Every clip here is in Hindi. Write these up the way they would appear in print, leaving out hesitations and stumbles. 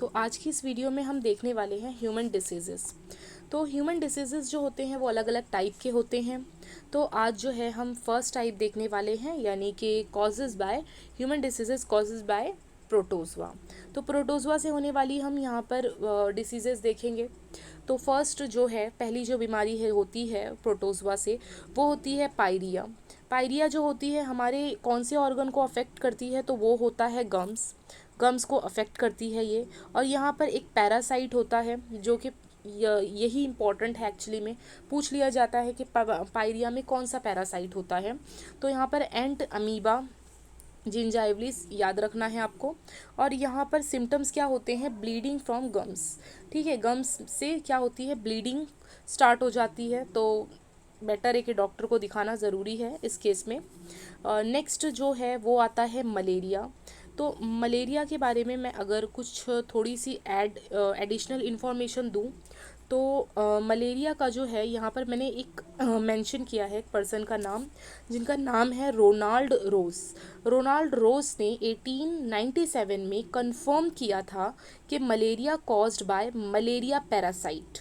तो आज की इस वीडियो में हम देखने वाले हैं ह्यूमन डिसीजेस। तो ह्यूमन डिसीजेस जो होते हैं वो अलग अलग टाइप के होते हैं। तो आज जो है हम फर्स्ट टाइप देखने वाले हैं, यानी कि causes by human diseases causes bye protozoa. तो प्रोटोजवा से होने वाली हम यहाँ पर डिसीजेस देखेंगे। तो फर्स्ट जो है, पहली जो बीमारी है होती है प्रोटोजवा से, वो होती है पायरिया। पायरिया जो होती है हमारे कौन से ऑर्गन को अफेक्ट करती है, तो वो होता है गम्स। गम्स को अफेक्ट करती है ये। और यहाँ पर एक पैरासाइट होता है जो कि यही इम्पॉर्टेंट है एक्चुअली में। पूछ लिया जाता है कि पायरिया में कौन सा पैरासाइट होता है, तो यहाँ पर एंट अमीबा जिंजाइवलिस याद रखना है आपको। और यहाँ पर सिम्टम्स क्या होते हैं, ब्लीडिंग फ्रॉम गम्स। ठीक है, गम्स से क्या होती है, ब्लीडिंग स्टार्ट हो जाती है। तो बेटर है कि डॉक्टर को दिखाना ज़रूरी है इस केस में। नेक्स्ट जो है वो आता है मलेरिया। तो मलेरिया के बारे में मैं अगर कुछ थोड़ी सी एडिशनल इन्फॉर्मेशन दूं, तो मलेरिया का जो है यहाँ पर मैंने एक मेंशन किया है एक पर्सन का नाम, जिनका नाम है रोनाल्ड रोज। रोनाल्ड रोज ने 1897 में कंफर्म किया था कि malaria caused by malaria parasite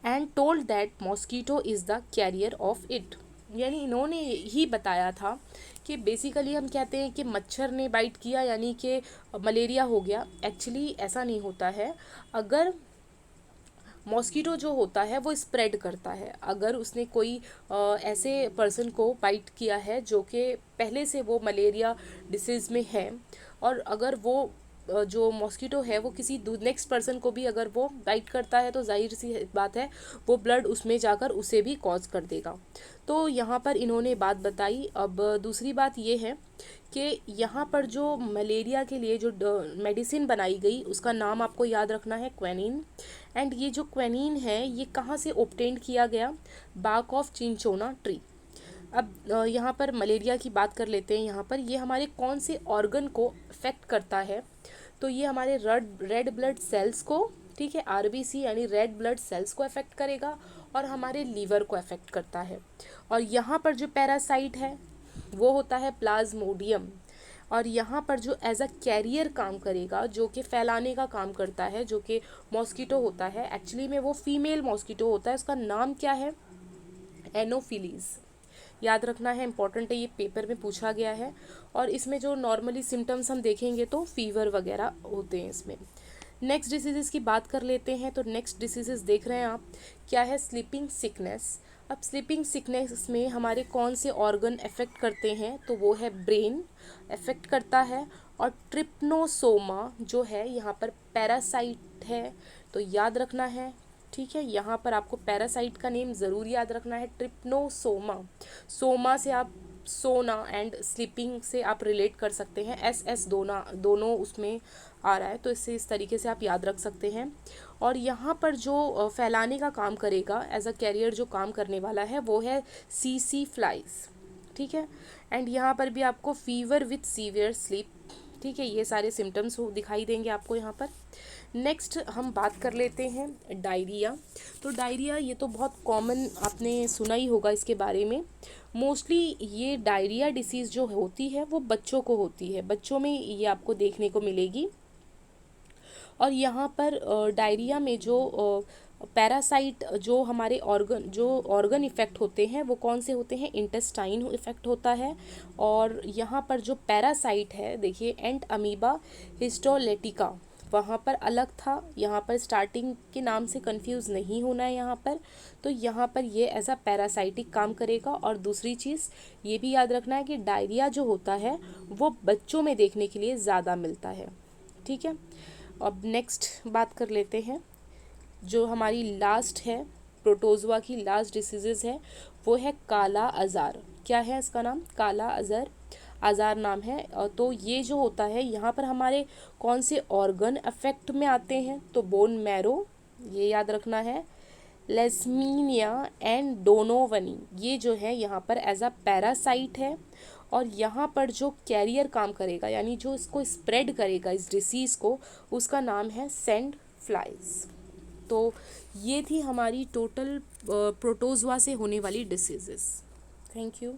and told that mosquito is the carrier of it. यानी इन्होंने ही बताया था कि बेसिकली हम कहते हैं कि मच्छर ने बाइट किया यानी कि मलेरिया हो गया। एक्चुअली ऐसा नहीं होता है। अगर मॉस्कीटो जो होता है वो स्प्रेड करता है, अगर उसने कोई ऐसे पर्सन को बाइट किया है जो कि पहले से वो मलेरिया डिसीज़ में है, और अगर वो जो मॉस्कीटो है वो किसी नेक्स्ट पर्सन को भी अगर वो बाइट करता है, तो जाहिर सी बात है वो ब्लड उसमें जाकर उसे भी कॉज कर देगा। तो यहाँ पर इन्होंने बात बताई। अब दूसरी बात ये है कि यहाँ पर जो मलेरिया के लिए जो मेडिसिन बनाई गई उसका नाम आपको याद रखना है, क्वेनिन। एंड ये जो क्वेनिन है ये कहाँ से ऑब्टेन किया गया, बार्क ऑफ चिंचोना ट्री। अब यहाँ पर मलेरिया की बात कर लेते हैं। यहाँ पर ये हमारे कौन से ऑर्गन को अफेक्ट करता है, तो ये हमारे रेड ब्लड सेल्स को, ठीक है, आरबीसी यानी रेड ब्लड सेल्स को अफेक्ट करेगा, और हमारे लीवर को अफेक्ट करता है। और यहाँ पर जो पैरासाइट है वो होता है प्लाज्मोडियम। और यहाँ पर जो एज अ कैरियर काम करेगा, जो कि फैलाने का काम करता है, जो कि मॉस्कीटो होता है, एक्चुअली में वो फीमेल मॉस्कीटो होता है। उसका नाम क्या है, एनोफिलीज। याद रखना है, इंपॉर्टेंट है, ये पेपर में पूछा गया है। और इसमें जो नॉर्मली सिम्टम्स हम देखेंगे तो फीवर वगैरह होते हैं इसमें। नेक्स्ट डिसीज़ की बात कर लेते हैं। तो नेक्स्ट डिसीज़ देख रहे हैं आप, क्या है, स्लीपिंग सिकनेस। अब स्लीपिंग सिकनेस में हमारे कौन से ऑर्गन अफेक्ट करते हैं, तो वो है ब्रेन अफेक्ट करता है। और ट्रिप्नोसोमा जो है यहाँ पर पैरासाइट है, तो याद रखना है। ठीक है, यहाँ पर आपको पैरासाइट का नेम ज़रूर याद रखना है, ट्रिप्नोसोमा। सोमा से आप सोना एंड स्लीपिंग से आप रिलेट कर सकते हैं, एस दोनों उसमें आ रहा है, तो इससे इस तरीके से आप याद रख सकते हैं। और यहाँ पर जो फैलाने का काम करेगा, एज अ कैरियर जो काम करने वाला है, वो है सी फ्लाइज। ठीक है, एंड यहाँ पर भी आपको फीवर विथ सीवियर स्लीप, ठीक है, ये सारे सिम्टम्स दिखाई देंगे आपको यहाँ पर। नेक्स्ट हम बात कर लेते हैं डायरिया। तो डायरिया ये तो बहुत कॉमन, आपने सुना ही होगा इसके बारे में। मोस्टली ये डायरिया डिसीज़ जो होती है वो बच्चों को होती है, बच्चों में ये आपको देखने को मिलेगी। और यहाँ पर डायरिया में जो पैरासाइट जो हमारे ऑर्गन इफ़ेक्ट होते हैं वो कौन से होते हैं, इंटेस्टाइन इफ़ेक्ट होता है। और यहाँ पर जो पैरासाइट है, देखिए, एंट अमीबा हिस्टोलेटिका, वहाँ पर अलग था, यहाँ पर स्टार्टिंग के नाम से कंफ्यूज नहीं होना है यहाँ पर। तो यहाँ पर ये एज अ पैरासाइटिक काम करेगा। और दूसरी चीज़ ये भी याद रखना है कि डायरिया जो होता है वो बच्चों में देखने के लिए ज़्यादा मिलता है। ठीक है, अब नेक्स्ट बात कर लेते हैं। जो हमारी लास्ट है, प्रोटोजवा की लास्ट डिसीजेज है, वो है काला अज़ार। क्या है इसका नाम, काला आज़ार नाम है। तो ये जो होता है यहाँ पर हमारे कौन से ऑर्गन अफेक्ट में आते हैं, तो बोन मैरो, ये याद रखना है, लेस्मीनिया एंड डोनोवनी, ये जो है यहाँ पर एज अ पैरासाइट है। और यहाँ पर जो कैरियर काम करेगा, यानी जो इसको स्प्रेड करेगा इस डिसीज़ को, उसका नाम है सैंड फ्लाइज। तो ये थी हमारी टोटल प्रोटोजवा से होने वाली डिसीजेस। Thank you.